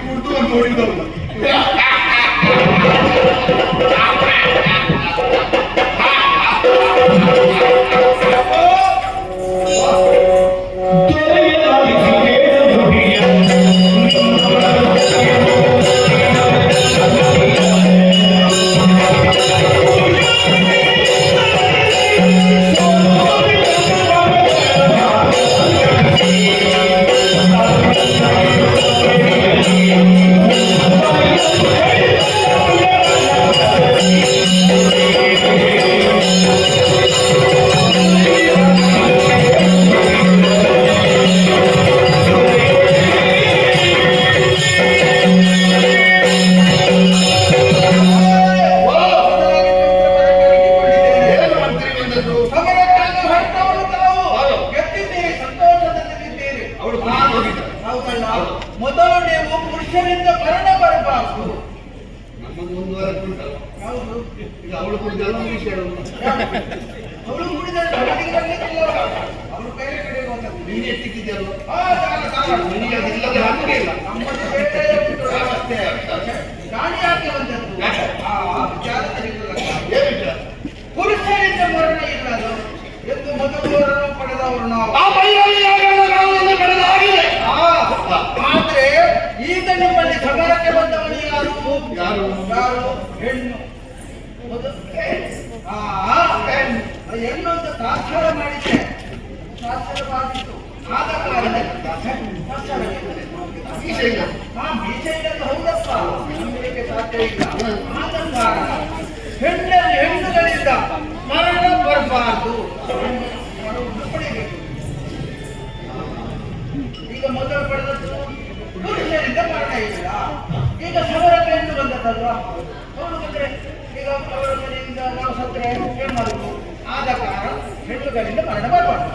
ಕುಡಿದು ಒಂದು ಹೊಡಿದವನು. ಮೊದಲು ನೀವು ಪುರುಷರಿಂದ ಮರಣ ಬರಬಾರದು. ನಮ್ಮದು ಒಂದು ವಾರ ಉಂಟಲ್ಲ. ಹೌದು. ಈಗ ಅವಳು ಕುಡಿದ ವಿಷಯ ಅವಳು ಕುಡಿದ ಅವಳು ಬೇರೆ ಕಡೆ ಹೋಗ್ತಾರೆ. ನೀನು ಎತ್ತಿದ್ದಲ್ಲ ನಿನಗೆ ಅದಿಲ್ಲದೆ ಹಾಕೇ ಇಲ್ಲ. ನಮ್ಮದು ಬೇರೆ ಅಷ್ಟೇ. ಗಾಳಿ ಯಾಕೆ ಬಂದದ್ದು ವಿಚಾರ ತಿಳಿದಿಲ್ಲ. ಪುರುಷರಿಂದ ಮರಣ ಇಲ್ಲದು ಎಂದು ಮೊದಲು ಪಡೆದವರು ನಾವು. ಆದ್ರೆ ಈಗ ನಿಮ್ಮಲ್ಲಿ ಸಮರಕ್ಕೆ ಬಂದವನು ಯಾರು? ಯಾರು? ಹೆಣ್ಣು. ಹೆಣ್ಣು ಅಂತ ತಾತ್ಸಾರ ಮಾಡಿದ್ದೆ, ತಾತ್ಸಾರ ಬಾಧಿತು. ಆದ ಕಾರಣಕ್ಕೆ ಬೀಜ ಇಲ್ಲ ಹೌದಪ್ಪ, ನಂಬಲಿಕ್ಕೆ ಸಾಧ್ಯ ಇಲ್ಲ. ಆದ ಕಾರಣ ಹೆಣ್ಣುಗಳಿಂದ ಮರಣ ಬರಬಾರದು, ಪಡೆಯಬೇಕು. ಈಗ ಮೊದಲು ಪಡೆದದ್ದು ಪುರುಷರಿಂದ ಮರಣ ಇಲ್ಲ. ಈಗ ಸಮರಕ್ಕೆ ಹೆಣ್ಣು ಬಂದದ್ದಲ್ವಾ, ಅವಳು ಬಂದ್ರೆ ಈಗ ಅವರ ಮನೆಯಿಂದ ನಾವು ಸತ್ತರೆ ಏನ್ ಮಾಡುದು? ಆದ ಕಾರಣ ಹೆಣ್ಣುಗಳಿಂದ ಮರಣ ಬರಬಾರ್ದು.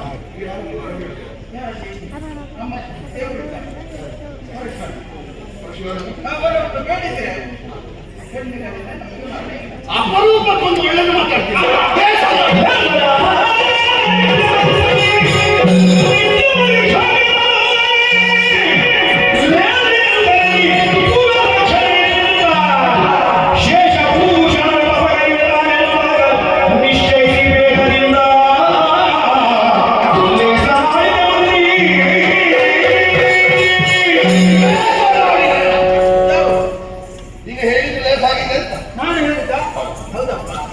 ನಮ್ಮ ದೇವರು ಬೇಡಿದ್ರೆ ಹೆಣ್ಣುಗಳಿಂದ ನಮಗೆ ಮರಣ ಇಲ್ಲ. ಅಪರೂಪಕ್ಕೊಂದು ಒಳ್ಳೆದು ಮಾತಾಡ್ತೀನಿ.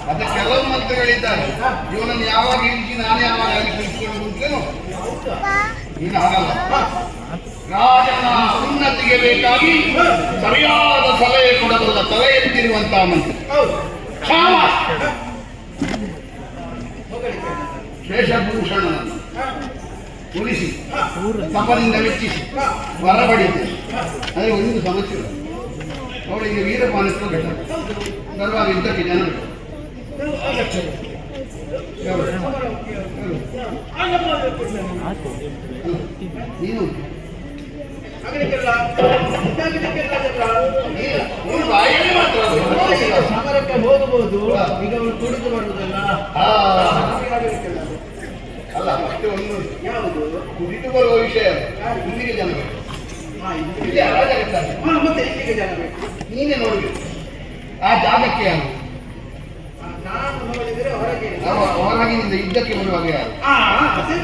ಮತ್ತೆ ಕೆಲವು ಮಂತ್ರಿಗಳಿದ್ದಾರೆ, ಇವನನ್ನು ಯಾವಾಗ ಇಳಿಸಿ ನಾನೇ ಯಾವಾಗ ಕಳಿಸಿಕೊಂಡು ಅಂತೇನು ನೀನು ಆಗಲ್ಲ. ರಾಜನ ಉನ್ನತಿಗೆ ಬೇಕಾಗಿ ಸರಿಯಾದ ಸಲಹೆ ಕೊಡಬಲ್ಲ ತಲೆ ಎತ್ತಿರುವಂತಹ ಮಂತ್ರಿ ಶೇಷಭೂಷಣನನ್ನು ಉಳಿಸಿ ತಪದಿಂದ ಮೆಚ್ಚಿಸಿ ಹೊರಬಡಿದ್ದೆ. ಅದೇ ಒಂದು ಸಮಸ್ಯೆ ಇಲ್ಲ. ಅವಳಿಗೆ ವೀರಪಾನತ್ವ ಬೇಕಾಗುತ್ತೆ. ಬರುವಾಗ ಯುದ್ಧಕ್ಕೆ ಜನ ನೀನು ಸಮರಕ್ಕೆ ಹೋಗಬಹುದು. ಈಗ ಅವಳು ಕುಡಿದು ಬರುವುದಲ್ಲ. ಅಲ್ಲ, ಮತ್ತೆ ಒಂದು ಯಾವುದು ಕುಡಿದು ಬರುವ ವಿಷಯ. ಇಲ್ಲಿಗೆ ಜನ ಮತ್ತೆ ಇಲ್ಲಿಗೆ ಜನ ಬೇಕು. ನೀನೇ ನೋಡ್ಬೇಕು ಆ ಜಾಗಕ್ಕೆ ಯಾರು. ನಾನು ನೋಡಿದ್ರೆ ಹೊರಗೆ ಹೊರಗಿನಿಂದ ಯುದ್ಧಕ್ಕೆ ಬರುವಾಗ ಯಾರು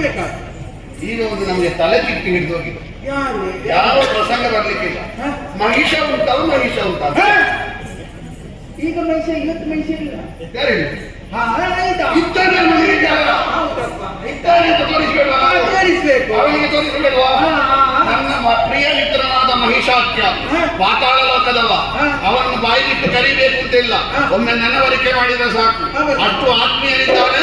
ಬೇಕಾದ. ಈಗ ಒಂದು ನಮಗೆ ತಲೆ ಚಿಟ್ಟಿ ಹಿಡಿದು ಹೋಗಿದೆ. ಯಾರು ಯಾವ ಪ್ರಸಂಗ ಬರ್ಲಿಕ್ಕಿಲ್ಲ. ಮಹಿಷ ಉಂಟಲ್ಲ, ಮಹಿಷ ಉಂಟಲ್ಲ. ಈಗ ಮನುಷ್ಯ ಇವತ್ತು ಮನುಷ್ಯ ಇಲ್ಲ. ಯಾರು ತೋರಿಸ್ಬೇಕು, ಅವನಿಗೆ ತೋರಿಸಬೇಕವಾ? ನನ್ನ ಪ್ರಿಯ ಮಿತ್ರನಾದ ಮಹಿಷಾಖ್ಯ ಪಾತಾಳ ಲೋಕದವ, ಅವನನ್ನು ಬಾಯಿಗಿಟ್ಟು ಕರಿಬೇಕು ಅಂತ ಇಲ್ಲ. ಒಮ್ಮೆ ನೆನವರಿಕೆ ಮಾಡಿದ್ರೆ ಸಾಕು. ಅಷ್ಟು ಆತ್ಮೀಯರಿದ್ದಾನೆ.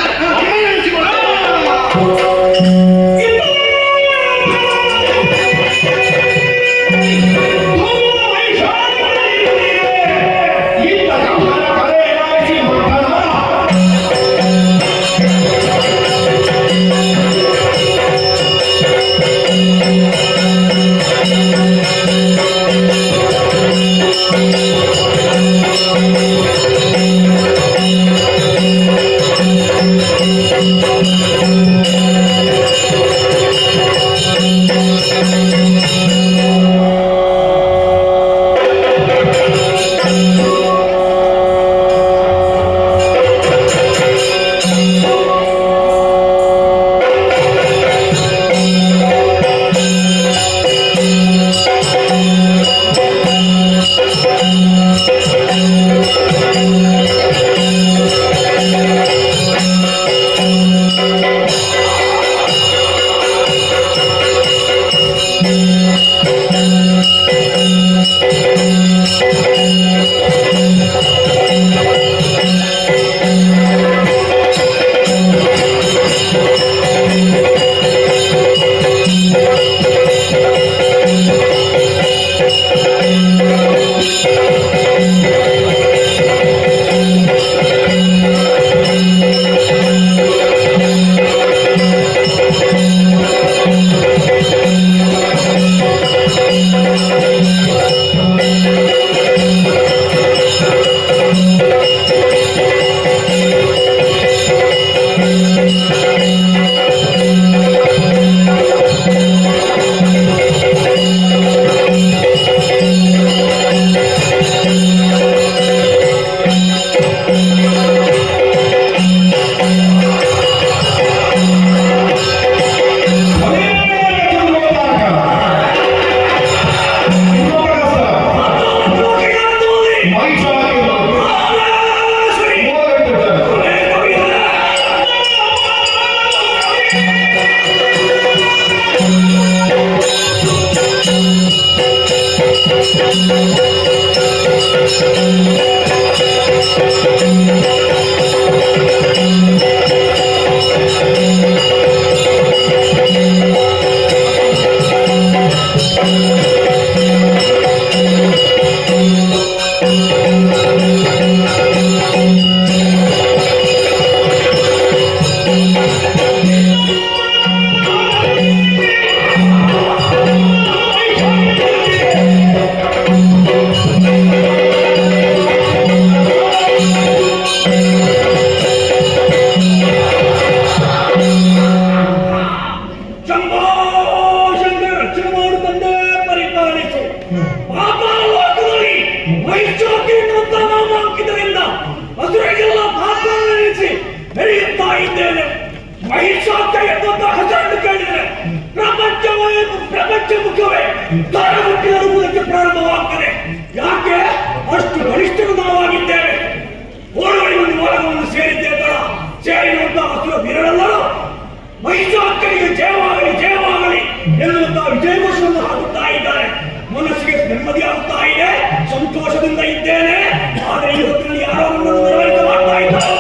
ಪ್ರಪಂಚ ಮುಖವೇ ದಾರಗುಟ್ಟಿರುವುದಕ್ಕೆ ಪ್ರಾರಂಭವಾಗ್ತದೆ. ಯಾಕೆ ಅಷ್ಟು ಬಲಿಷ್ಠರು ನಾವಾಗಿದ್ದೇವೆ. ಓಡೋಡಿ ಒಂದು ಮಾರ್ಗವನ್ನು ಸೇರಿದ್ದೇವೆ. ಸೇರಿರುವಂತಹ ಅಸುರ ವೀರರೆಲ್ಲರೂ ಮಹಿಷಾಸುರನಿಗೆ ಜಯವಾಗಲಿ ಜಯವಾಗಲಿ ಎನ್ನುವಂತಹ ವಿಜಯಘೋಷವನ್ನು ಹಾಕುತ್ತಾ ಇದ್ದಾರೆ. ಮನಸ್ಸಿಗೆ ನೆಮ್ಮದಿಯಾಗುತ್ತಾ ಇದೆ, ಸಂತೋಷದಿಂದ ಇದ್ದೇನೆ. ಆದರೆ ಈ ಹೊತ್ತಿನಲ್ಲಿ ಯಾರೋ ನನ್ನನ್ನು ನೆರವೇರಿಕೆ ಮಾಡ್ತಾ ಇದ್ದಾರೆ.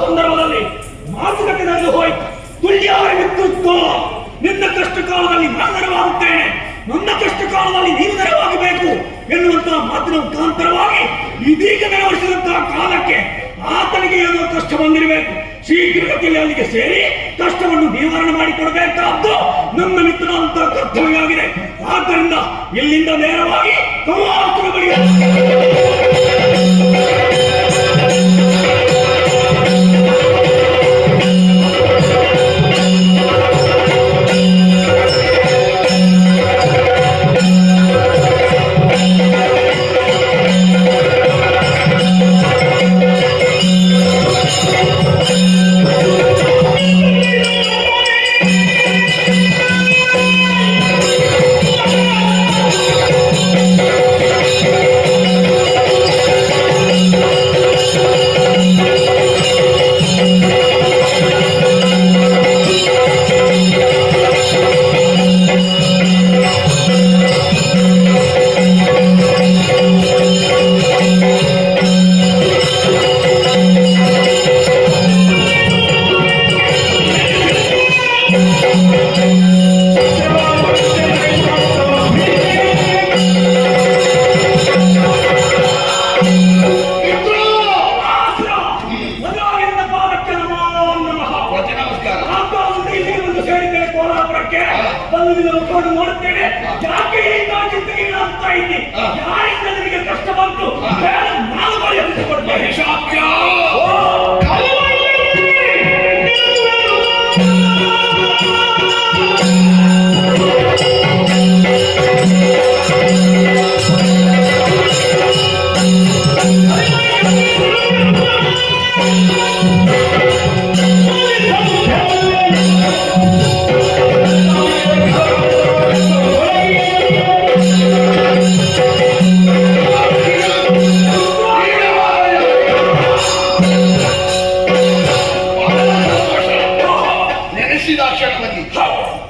ಸಂದರ್ಭದಲ್ಲಿ ಮಾತುಕತೆ ನಡೆದು ಹೋಯಿತು. ತುಲ್ಯಾರ ಮಿತ್ರತ್ವ, ನಿನ್ನ ಕಷ್ಟ ಕಾಲದಲ್ಲಿ ನಾನು ನೆರವಾಗುತ್ತೇನೆ, ನನ್ನ ಕಷ್ಟ ಕಾಲದಲ್ಲಿ ನೀನು ನೆರವಾಗಬೇಕು ಎನ್ನುವಂತಹ ಮಾತಿನ ಮುಖಾಂತರವಾಗಿ ಇದೀಗ ನೆರವೇರಿಸಿದಂತಹ ಕಾಲಕ್ಕೆ ಆತನಿಗೆ ಏನೋ ಕಷ್ಟ ಬಂದಿರಬೇಕು. ಶೀಘ್ರಗತಿಯಲ್ಲಿ ಅಲ್ಲಿಗೆ ಸೇರಿ ಕಷ್ಟವನ್ನು ನಿವಾರಣೆ ಮಾಡಿಕೊಡಬೇಕಾದ್ದು ನನ್ನ ಮಿತ್ರನಾದಂತಹ ಕರ್ತವ್ಯವಾಗಿದೆ. ಆದ್ದರಿಂದ ಇಲ್ಲಿಂದ ನೇರವಾಗಿ ಕೌವಾಸುರ ಬಳಿಗೆ ನೋಡುತ್ತೇನೆ. ಯಾಕೆ ಚಿಂತೆಗಳಾಗ್ತಾ ಇದ್ದೀನಿ? ಯಾರಿಂದ ನಿನಗೆ ಕಷ್ಟ ಬಂತು? ನಾನು ಪರಿಹರಿಸಿಕೊಡ್ತೇನೆ.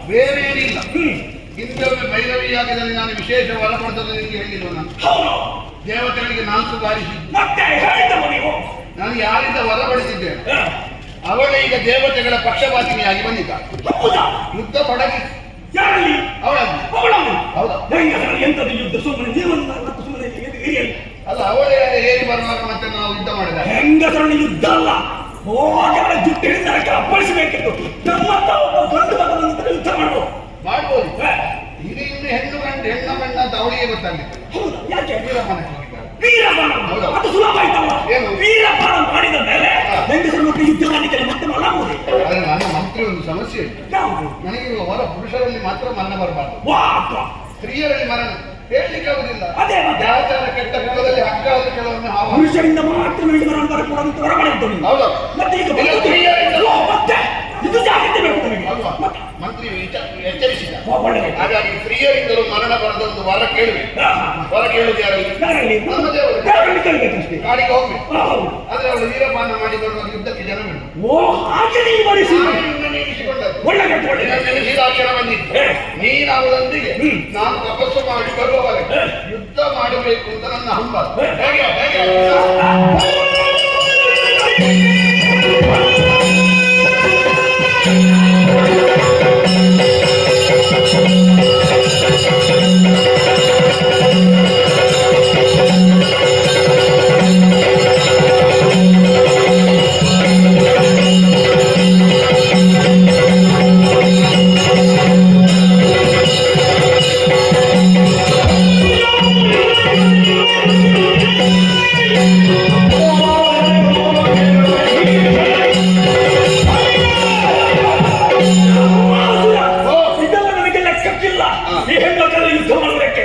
ಬೇರೇನಿಲ್ಲ. ಹಿಂದೊಮ್ಮೆ ಭೈರವಿಯಾಗದಲ್ಲಿ ನಾನು ವಿಶೇಷ ವರಪಡಿಸಲು ನಿಮಗೆ ಹೇಳಿದ್ವ. ನಾನು ದೇವತೆಗಳಿಗೆ 4 ಬಾರಿ ನಾನು ಯಾರಿಂದ ವರಪಡಿಸಿದ್ದೇನೆ ಅವಳೇ ಈಗ ದೇವತೆಗಳ ಪಕ್ಷಪಾತಿನಿಯಾಗಿ ಬಂದಿದ್ದಾಳೆ. ಯುದ್ಧ ತೊಡಗಿ ಅಲ್ಲ, ಅವಳೇ ಏರಿ ಬರುವಾಗ ಮತ್ತೆ ನಾವು ಯುದ್ಧ ಮಾಡಿದ ಹೆಂಗಸರನ್ನು ಯುದ್ಧ ಅಲ್ಲ, ಜುಟ್ಟಿನಿಂದ ಬೇಕಿತ್ತು. ನಮ್ಮಂತ ಒಬ್ಬ ಗಂಡು ಮಗನಂತ ಯುದ್ಧ ಮಾಡ್ಬೋದು. ಮಾಡ್ಬೋದು. ಈಗ ಇನ್ನು ಹೆಣ್ಣು ಗಂಡ ಅಂತ ಅವಳಿಗೆ ಗೊತ್ತಾಗಲಿಲ್ಲ. ಹೌದಾ? ಯಾಕೆ? ವೀರಪ್ಪನ ಹೋಗಿದ್ದಾರೆ. ವೀರಬಾಣ ಅದು ಸುಲಭ ಆಯ್ತಲ್ಲ. ಏನು? ವೀರಬಾಣ ಮಾಡಿದ ಮೇಲೆ ಹೆಂಗಸರ ಮಕ್ಕಳು ಯುದ್ಧ ಮಾಡಲಿಕ್ಕೆ ಮತ್ತೆ ಮಲ್ಲಬಹುದು. ಆದ್ರೆ ನನ್ನ ಮಂತ್ರಿ ಒಂದು ಸಮಸ್ಯೆ ಇದೆ. ಯಾವುದು? ನನಗೆ ಹೊರ ಪುರುಷರಲ್ಲಿ ಮಾತ್ರ ಮರಣ ಬರಬಾರ್ದು, ವಾ ಅಪ್ಪ. ಸ್ತ್ರೀಯರಲ್ಲಿ ಮರಣ ಹೇಳಲಿಕ್ಕೆ ಆಗುದಿಲ್ಲ. ಅದೇ ಮತ್ತೆ. ಯಾಚಾರ ಕೆಟ್ಟ ಕಾಲದಲ್ಲಿ ಹಗ್ಗ ಆದ ಕೆಲವೊಮ್ಮೆ ಹಾವ. ಪುರುಷರಿಂದ ಮಾತ್ರ ನನಗೆ ಮರಣ ಬರಕೂಡದು ಹೊರಗಡೆ ಇತ್ತು ನೀನು. ಹೌದಾ? ಮತ್ತೆ ಈಗ ಇಲ್ಲ, ಬಂದದ್ದು- ಸ್ತ್ರೀಯರಿಂದ- ಓ, ಮತ್ತೆ ಇದು ಜಾಗ್ರತೆ ಬೇಕು ನನಗೆ. ಅಲ್ವಾ? ಮತ್ತೆ ಮಂತ್ರಿ ಎಚ್ಚರಿಸಿದ. ಓ, ಒಳ್ಳೆದಾಯ್ತು. ಹಾಗಾಗಿ ಸ್ತ್ರೀಯರಿಂದಲೂ ಮರಣ ಬರದ ಒಂದು ವರ ಕೇಳಬೇಕು. ವರ ಕೇಳುದು ಯಾರಲ್ಲಿ? ಯಾರಲ್ಲಿ? ನಮ್ಮ ದೇವರು. ದೇವರಲ್ಲಿ ಕೇಳಬೇಕಷ್ಟೇ. ಕಾಡಿಗೆ ಹೋಗ್ಬೇಕು. ಹೌದು. ಆದ್ರೆ ಅವಳು ವೀರಪಾನ ಮಾಡಿ ಬರುವ ಯುದ್ಧಕ್ಕೆ ಜನ ಬೇಡ. ಓ, ಹಾಗೆ ನೀವು ಬರಿಸಿ. ನೇಮಿಸಿಕೊಂಡದ್ದು ಒಳ್ಳೆದಾಯ್ತು, ಒಳ್ಳೆದಾಯ್ತು. ನೆನೆಸಿದಾಕ್ಷಣ ಬಂದಿತ್ತು. ಹೇ. ನೀನು ಅವಳೊಂದಿಗೆ ಹ್ಮ್. ನಾನು ತಪಸ್ಸು ಮಾಡಿ ಬರುವವರೆಗೆ ಹೇ. ಯುದ್ಧ ಮಾಡಬೇಕು ಅಂತ ನನ್ನ ಹಂಬಲ. ಹೇ. ಹೇಗೆ ಹೇಗೆ ಇದೆಲ್ಲ ನನಗೆ ಲೆಕ್ಕಕ್ಕಿಲ್ಲ. ಈ ಹೆಣ್ಮಕ್ಕಳಲ್ಲಿ ಯುದ್ಧ ಮಾಡುವುದಕ್ಕೆ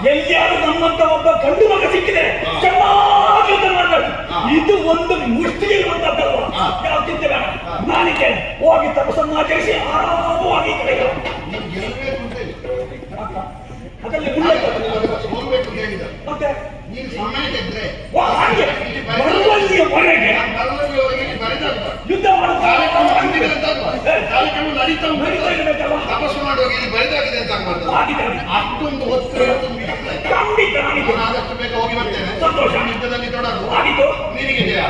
ಎಲ್ಲಿಯಾದ್ರೂ ನಮ್ಮಂತ ಒಬ್ಬ ಗಂಡು ಮಗ ಸಿಕ್ಕಿದರೆ ಚೆನ್ನಾಗಿ ಯುದ್ಧ ಮಾಡಬೇಕು. ಇದು ಒಂದು ಮುಷ್ಟಿಗೆ ಇರುವಂತದ್ದಲ್ವ. ಯಾವ ಚಿಂತೆ ಬೇಡ. ನಾನಿಗೆ ಹೋಗಿ ತಪಸ್ಸನ್ನಾಚರಿಸಿ ಆರಾಮವಾಗಿ ಈ ಕಡೆಗೆ ನೀನು ಗೆಲ್ಲಬೇಕು ಅಂತ ಇಲ್ಲ. ಅದರಲ್ಲಿ ಬುಲೆಟ್ ಹೋಗ್ಬೇಕು ಅಂತ ಹೇಳಿದ. ಮತ್ತೆ ನೀನು ಸಮಯದಿದ್ರೆ ವಾ, ಹಾಗೆ ಬರುವಲ್ಲಿಯ ಹೊರಗೆ ಬರಲವರೆಗೆ ಬರೆದಾಗ್ಬಾರ್ದು. ಯುದ್ಧ ಕಾರ್ಯಕ್ರಮ ಮಾಡುವ ಅಂತಿದೆ ಅಂತ ಆಗ್ಬಾರ್ದು. ಕಾರ್ಯಕ್ರಮ ನಡೀತಾ ಉಂಟು. ನಡೀತಾ ಇರಬೇಕಲ್ಲ. ತಪಸ್ಸು ಮಾಡುವಾಗ ಇಲ್ಲಿ ಬರೆದಾಗಿದೆ ಅಂತ ಆಗ್ಬಾರ್ದು. ಆಗಿದೆ. ಅಷ್ಟೊಂದು ಹೊತ್ತು ಖಂಡಿತ ನಾನಿಗೆ ನಾನು ಆದಷ್ಟು ಬೇಗ ಹೋಗಿ ಬರ್ತೇನೆ. ಸಂತೋಷ. ಯುದ್ಧದಲ್ಲಿ ತೊಡಗು. ಆಗಿದ್ದು ನಿನಗೆ ಜಯ.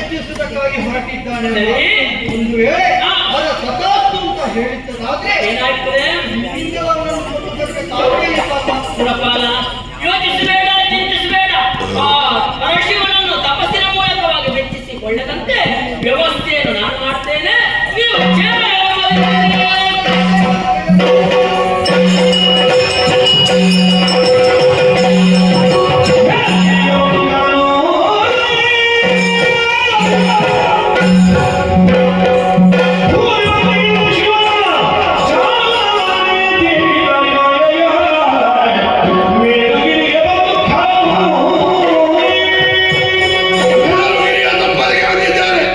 ಮೆಚ್ಚಿಸುವುದಕ್ಕಾಗಿ ಹೊರಟಿದ್ದಾನೆ. ಸರಿ. ಒಂದು ವೇಳೆ ಹಾ. ಅವರ ತಥಾಸ್ತು ಅಂತ ಹೇಳಿದ್ದದಾದ್ರೆ ಏನಾಗ್ತದೆ? ನಿನ್ನಿಂದ ಅವರನ್ನು ಕೊಲ್ಲುವುದಕ್ಕೆ ಸಾಧ್ಯ ಇಲ್ಲ. ಸುರಪಾಲ, ಯೋಚಿಸಬೇಡ, ಚಿಂತಿಸಬೇಡ. ಆ ಪರಶಿವನನ್ನು ತಪಸ್ಸಿನ ಮೂಲಕವಾಗಿ ಮೆಚ್ಚಿಸಿಕೊಳ್ಳದಂತೆ ವ್ಯವಸ್ಥೆಯನ್ನು ನಾನು ಮಾಡ್ತೇನೆ. ನೀವು ಹಿರಿಯ ದಂಪತಿಗೆ ಬಂದಿದ್ದಾರೆ.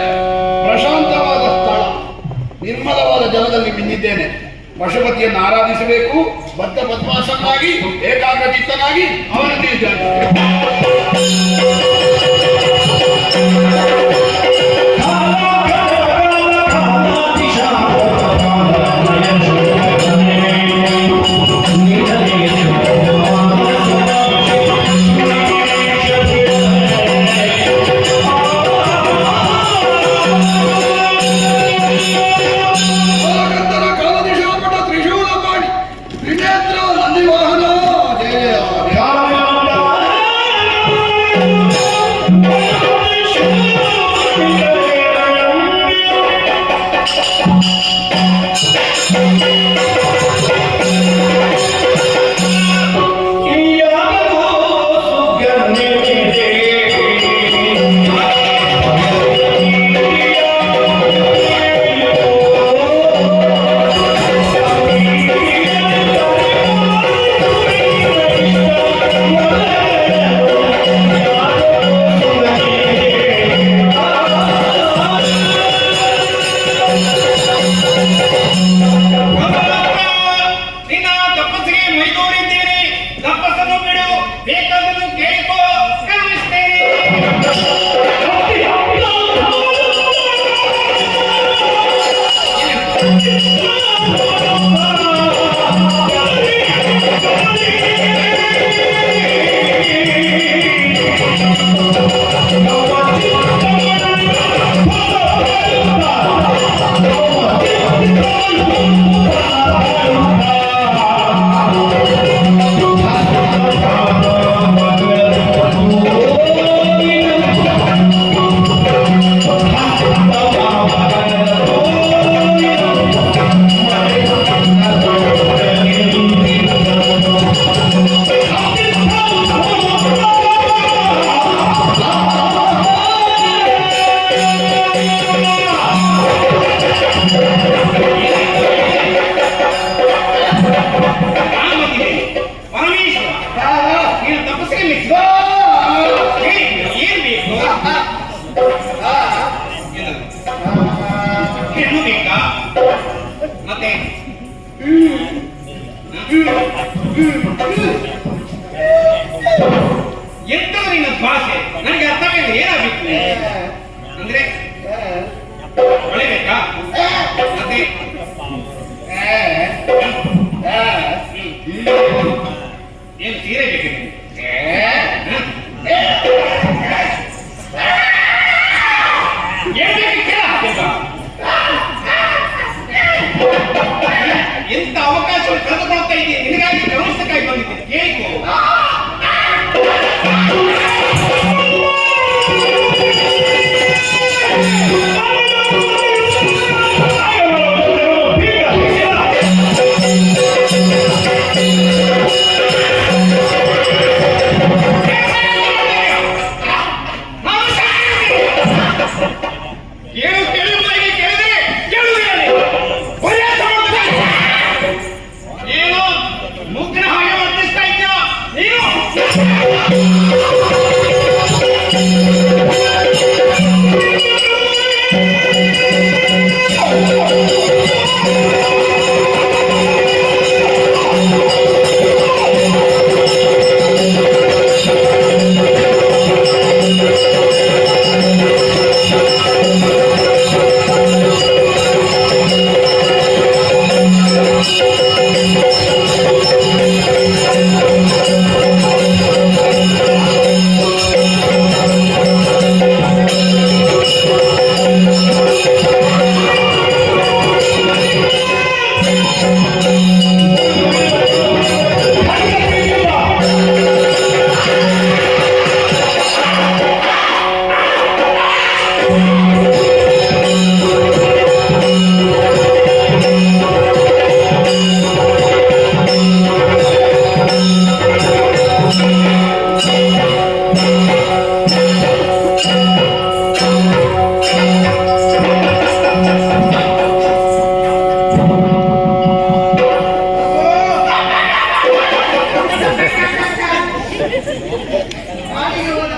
ಪ್ರಶಾಂತವಾದ ಸ್ಥಳ, ನಿರ್ಮಲವಾದ ಜಲದಲ್ಲಿ ಮಿಂದಿದ್ದೇನೆ. ಪಶುಪತಿಯನ್ನು ಆರಾಧಿಸಬೇಕು. ಬದ್ಧ ಪದ್ಮಾಸನಾಗಿ ಏಕಾಗ್ರಚಿತ್ತನಾಗಿ ಅವನನ್ನು ಇದ್ದಾನೆ. ಕಾಲಕರ್ತರ ಕಾಲದಿಶಾಪಟ ತ್ರಿಶೂಲ ಪಾಣಿ ತ್ರಿನೇತ್ರ ನಂದಿವಾಹನ ಜಯ ನಿನ್ನ ತಪಸ್ಸಿಗೆ ಮೈದೂರಿದ್ದೇನೆ. ತಪಸ್ಸನ್ನು ಬಿಡು, ಬೇಕಾದನ್ನು ಕೇಳಿಕೋ, ಕರುಣಿಸ್ತೇನೆ. ರಾಮನಿಗೆ ಪರಮೇಶ್ವರ ನಿನ್ನ ತಪಸ್ಸಿಗೆ ಮೆಚ್ಚು. ಏನ್ ಬೇಕು? ಹೆಣ್ಣು ಬೇಕಾ? ಮತ್ತೆ ಎಂತದ ನಿನ್ನ ಭಾಷೆ ನನಗೆ ಅರ್ಥವಿಲ್ಲ. ಏನಾಗಬೇಕು ಅಂದ್ರೆ ಮಳೆ ಬೇಕಾ? ಮತ್ತೆ ಏನು ಸೀರೆ ಬೇಕು? ಎಂತ ಅವಕಾಶ ಕಳೆದುಕೊಳ್ತಾ ಇದ್ದೀನಿ. ನಿನಗಾಗಿ ಗಮನಿಸಕ್ಕಾಗಿ ಬಂದಿದ್ದೀನಿ. ಕೇಳಿಕೋ. ಏನು ಮುಗ್ನ ಹಾಗೆ ವರ್ತಿಸ್ತಾ ಇದ್ಯಾ ನೀನು? ನಾಲಿಗೆ ಹೋದ